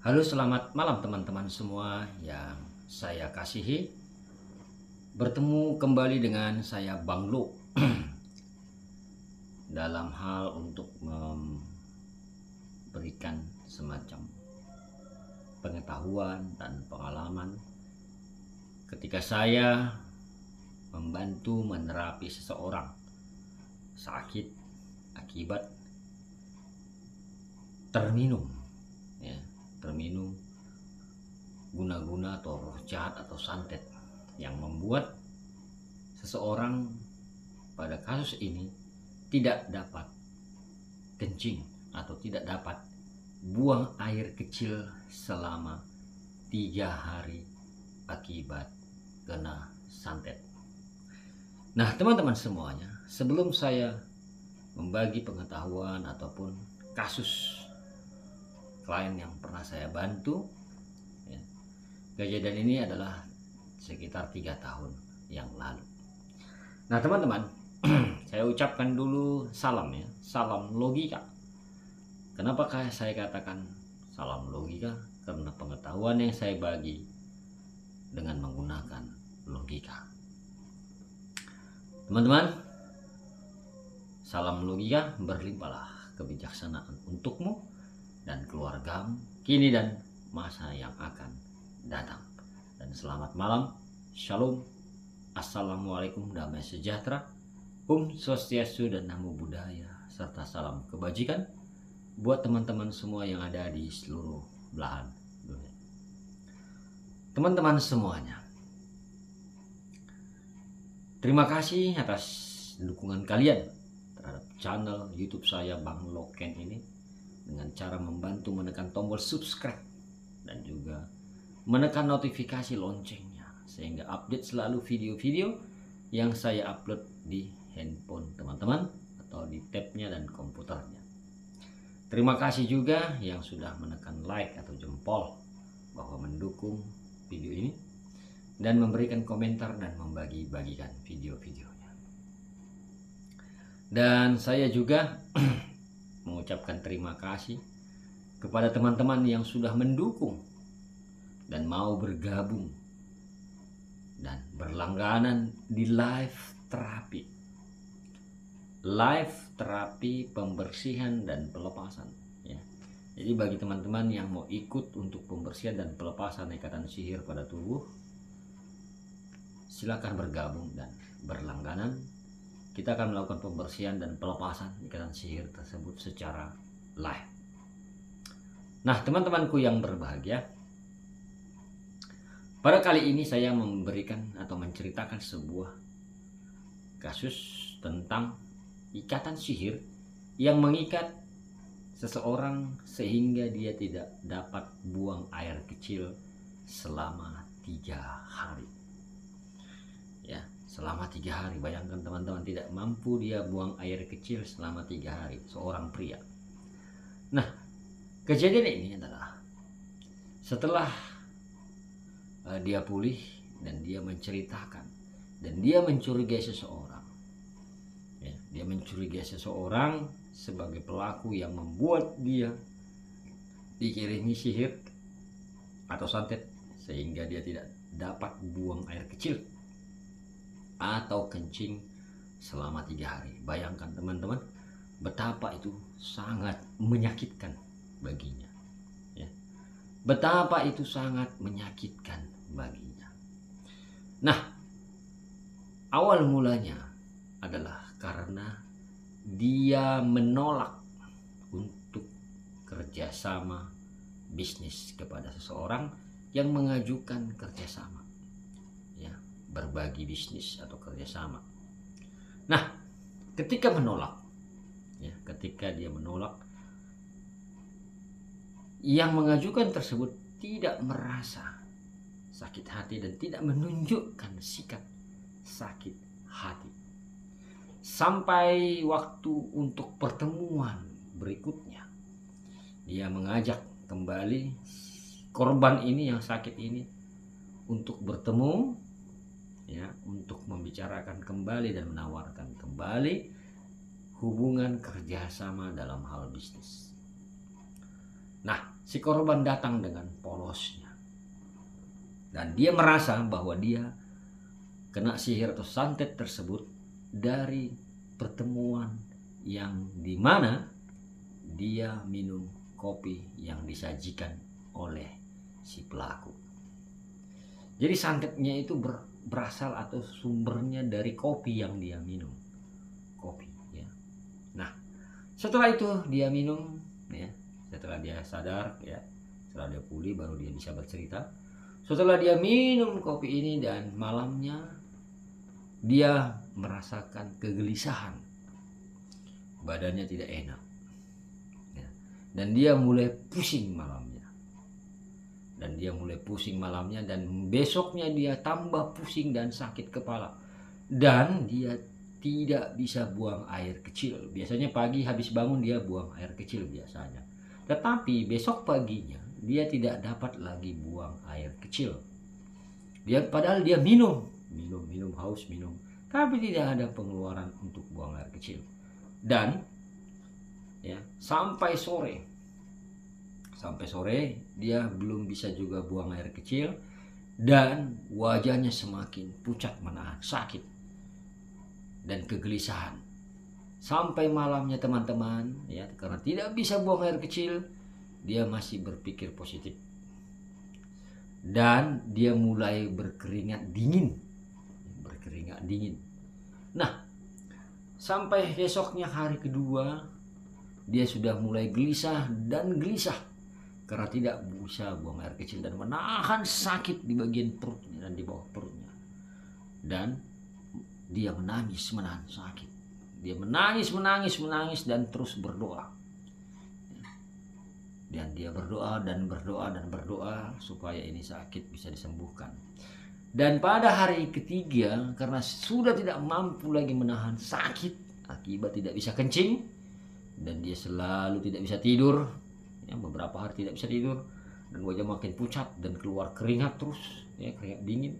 Halo, selamat malam teman-teman semua yang saya kasihi. Bertemu kembali dengan saya Bang Lu dalam hal untuk memberikan semacam pengetahuan dan pengalaman ketika saya membantu menerapi seseorang sakit akibat terminum guna-guna atau roh jahat atau santet yang membuat seseorang pada kasus ini tidak dapat kencing atau tidak dapat buang air kecil selama 3 hari akibat kena santet. Nah, teman-teman semuanya, sebelum saya membagi pengetahuan ataupun kasus klien yang pernah saya bantu, kejadian ini adalah sekitar 3 tahun yang lalu. Nah, teman-teman, saya ucapkan dulu salam salam logika. Kenapa saya katakan salam logika? Karena pengetahuan yang saya bagi dengan menggunakan logika. Teman-teman, salam logika, berlimpahlah kebijaksanaan untukmu dan keluargamu kini dan masa yang akan datang. Dan selamat malam, shalom, assalamualaikum, damai sejahtera, Swastiastu dan Namo Buddhaya, serta salam kebajikan buat teman-teman semua yang ada di seluruh belahan dunia. Teman-teman semuanya, terima kasih atas dukungan kalian terhadap channel YouTube saya Bang Loken ini dengan cara membantu menekan tombol subscribe dan juga menekan notifikasi loncengnya sehingga update selalu video-video yang saya upload di handphone teman-teman atau di tabnya dan komputernya. Terima kasih juga yang sudah menekan like atau jempol bahwa mendukung video ini dan memberikan komentar dan membagi-bagikan video-videonya. Dan saya juga mengucapkan terima kasih kepada teman-teman yang sudah mendukung dan mau bergabung dan berlangganan di live terapi pembersihan dan pelepasan ya. Jadi bagi teman-teman yang mau ikut untuk pembersihan dan pelepasan ikatan sihir pada tubuh, silakan bergabung dan berlangganan. Kita akan melakukan pembersihan dan pelepasan ikatan sihir tersebut secara live. Nah, teman-temanku yang berbahagia, pada kali ini saya memberikan atau menceritakan sebuah kasus tentang ikatan sihir yang mengikat seseorang sehingga dia tidak dapat buang air kecil selama 3 hari. Ya, selama 3 hari. Bayangkan teman-teman, tidak mampu dia buang air kecil selama 3 hari, seorang pria. Nah, kejadian ini adalah setelah dia pulih dan dia menceritakan dan dia mencurigai seseorang ya, dia mencurigai seseorang sebagai pelaku yang membuat dia dikirimi sihir atau santet sehingga dia tidak dapat buang air kecil atau kencing selama 3 hari. Bayangkan teman-teman, betapa itu sangat menyakitkan baginya ya. Betapa itu sangat menyakitkan baginya. Nah, awal mulanya adalah karena dia menolak untuk kerjasama bisnis kepada seseorang yang mengajukan kerjasama ya, berbagi bisnis atau kerjasama. Nah, ketika dia menolak, yang mengajukan tersebut tidak merasa sakit hati dan tidak menunjukkan sikap sakit hati. Sampai waktu untuk pertemuan berikutnya, dia mengajak kembali korban ini yang sakit ini untuk bertemu ya, untuk membicarakan kembali dan menawarkan kembali hubungan kerjasama dalam hal bisnis. Nah, si korban datang dengan polosnya. Dan dia merasa bahwa dia kena sihir atau santet tersebut dari pertemuan yang dimana dia minum kopi yang disajikan oleh si pelaku. Jadi santetnya itu berasal atau sumbernya dari kopi yang dia minum. Kopi, ya. Nah, setelah itu dia minum, ya. Setelah dia sadar, ya. Setelah dia pulih baru dia bisa bercerita. Setelah dia minum kopi ini dan malamnya dia merasakan kegelisahan. Badannya tidak enak. Ya. Dan dia mulai pusing malamnya. Dan besoknya dia tambah pusing dan sakit kepala. Dan dia tidak bisa buang air kecil. Biasanya pagi habis bangun dia buang air kecil biasanya. Tetapi besok paginya dia tidak dapat lagi buang air kecil. Padahal dia minum, haus minum. Tapi tidak ada pengeluaran untuk buang air kecil. Dan ya, sampai sore dia belum bisa juga buang air kecil dan wajahnya semakin pucat menahan sakit dan kegelisahan. Sampai malamnya teman-teman, ya, karena tidak bisa buang air kecil, dia masih berpikir positif. Dan dia mulai berkeringat dingin. Nah, sampai besoknya hari kedua dia sudah mulai gelisah karena tidak bisa buang air kecil dan menahan sakit di bagian perutnya dan di bawah perutnya. Dan dia menangis menahan sakit. Dia menangis dan terus berdoa. Dan dia berdoa supaya ini sakit bisa disembuhkan. Dan pada hari ketiga, karena sudah tidak mampu lagi menahan sakit akibat tidak bisa kencing, dan dia selalu tidak bisa tidur, ya, beberapa hari tidak bisa tidur, dan wajah makin pucat dan keluar keringat terus, ya, keringat dingin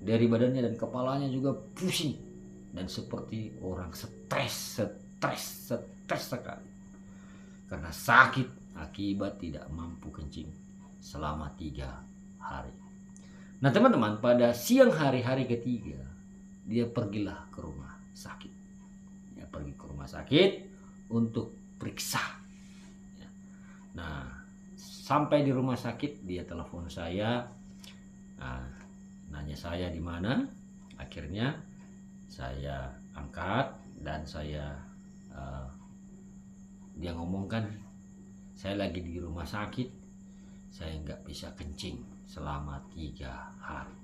dari badannya, dan kepalanya juga pusing dan seperti orang stres sekali karena sakit akibat tidak mampu kencing selama 3 hari. Nah teman-teman, pada siang hari ketiga dia pergilah ke rumah sakit. Ya, pergi ke rumah sakit untuk periksa. Ya. Nah, sampai di rumah sakit dia telepon saya, nanya saya di mana. Akhirnya saya angkat dan dia ngomongkan, saya lagi di rumah sakit, saya nggak bisa kencing selama 3 hari.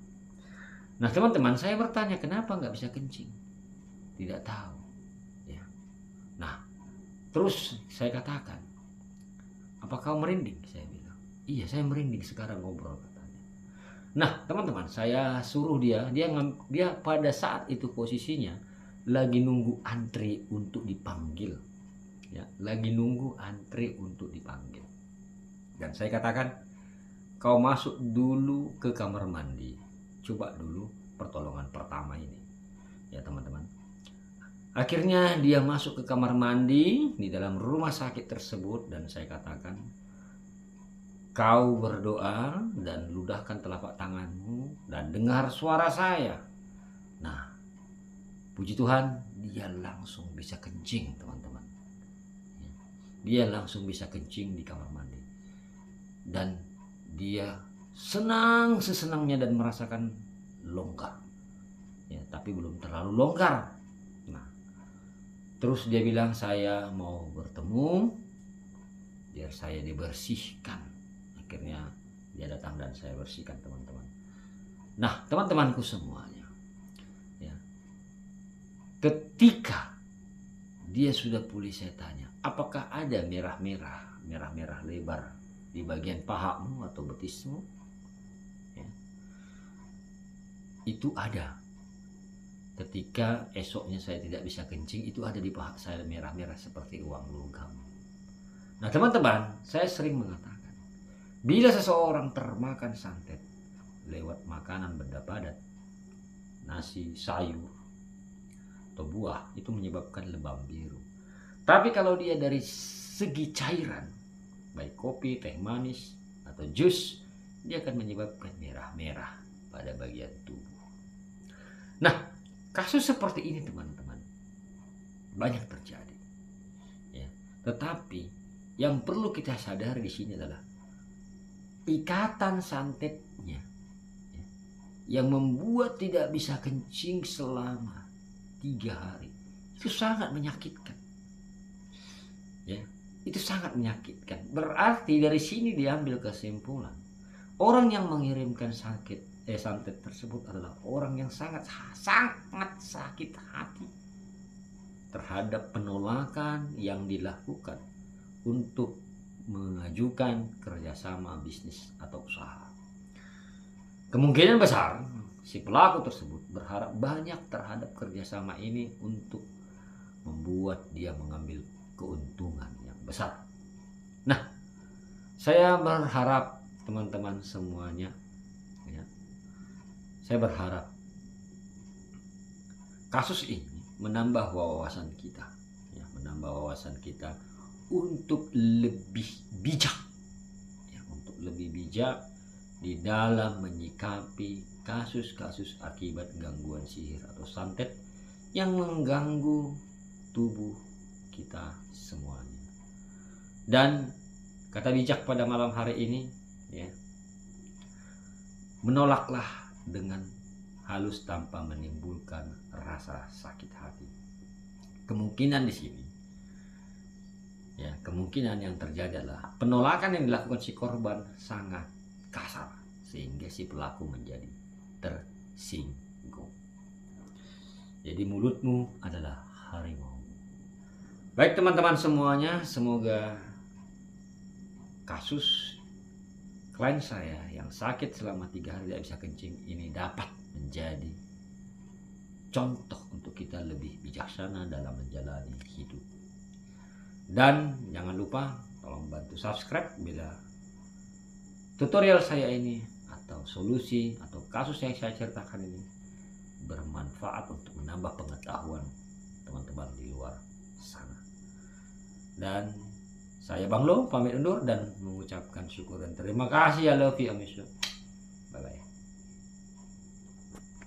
Nah teman-teman, saya bertanya kenapa nggak bisa kencing, tidak tahu. Ya. Nah terus saya katakan, apa kau merinding? Saya bilang, iya saya merinding sekarang ngobrol, katanya. Nah teman-teman, saya suruh dia pada saat itu posisinya lagi nunggu antri untuk dipanggil. Ya, lagi nunggu antri untuk dipanggil. Dan saya katakan, kau masuk dulu ke kamar mandi, coba dulu pertolongan pertama ini, ya teman-teman. Akhirnya dia masuk ke kamar mandi di dalam rumah sakit tersebut, dan saya katakan, kau berdoa dan ludahkan telapak tanganmu dan dengar suara saya. Nah, puji Tuhan, dia langsung bisa kencing, teman-teman. Dia langsung bisa kencing di kamar mandi. Dan dia senang sesenangnya dan merasakan longgar. Ya, tapi belum terlalu longgar. Nah, terus dia bilang, saya mau bertemu biar saya dibersihkan. Akhirnya dia datang dan saya bersihkan, teman-teman. Nah, teman-temanku semuanya, ya, ketika dia sudah pulih, saya tanya, apakah ada merah-merah lebar di bagian pahamu atau betismu? Ya. Itu ada. Ketika esoknya saya tidak bisa kencing, itu ada di paha saya merah-merah seperti uang logam. Nah teman-teman, saya sering mengatakan, bila seseorang termakan santet lewat makanan benda padat, nasi, sayur, atau buah, itu menyebabkan lebam biru. Tapi kalau dia dari segi cairan, baik kopi, teh manis, atau jus, dia akan menyebabkan merah-merah pada bagian tubuh. Nah, kasus seperti ini teman-teman banyak terjadi. Ya, tetapi yang perlu kita sadari di sini adalah ikatan santetnya ya, yang membuat tidak bisa kencing selama 3 hari. Itu sangat menyakitkan. Ya, itu sangat menyakitkan. Berarti dari sini diambil kesimpulan, orang yang mengirimkan santet tersebut adalah orang yang sangat sakit hati terhadap penolakan yang dilakukan untuk mengajukan kerjasama bisnis atau usaha. Kemungkinan besar si pelaku tersebut berharap banyak terhadap kerjasama ini untuk membuat dia mengambil keuntungan yang besar. Nah, saya berharap teman-teman semuanya, ya, saya berharap kasus ini menambah wawasan kita, ya, menambah wawasan kita untuk lebih bijak, ya, untuk lebih bijak di dalam menyikapi kasus-kasus akibat gangguan sihir atau santet yang mengganggu tubuh kita semuanya. Dan kata bijak pada malam hari ini, ya, menolaklah dengan halus tanpa menimbulkan rasa sakit hati. Kemungkinan di sini, ya, kemungkinan yang terjadi adalah penolakan yang dilakukan si korban sangat kasar sehingga si pelaku menjadi tersinggung. Jadi mulutmu adalah harimau. Baik teman-teman semuanya, semoga kasus klien saya yang sakit selama 3 hari tidak bisa kencing ini dapat menjadi contoh untuk kita lebih bijaksana dalam menjalani hidup. Dan jangan lupa tolong bantu subscribe bila tutorial saya ini atau solusi atau kasus yang saya ceritakan ini bermanfaat untuk menambah pengetahuan teman-teman di luar sana. Dan saya Bang Lo pamit undur dan mengucapkan syukur dan terima kasih. I love you, I miss you.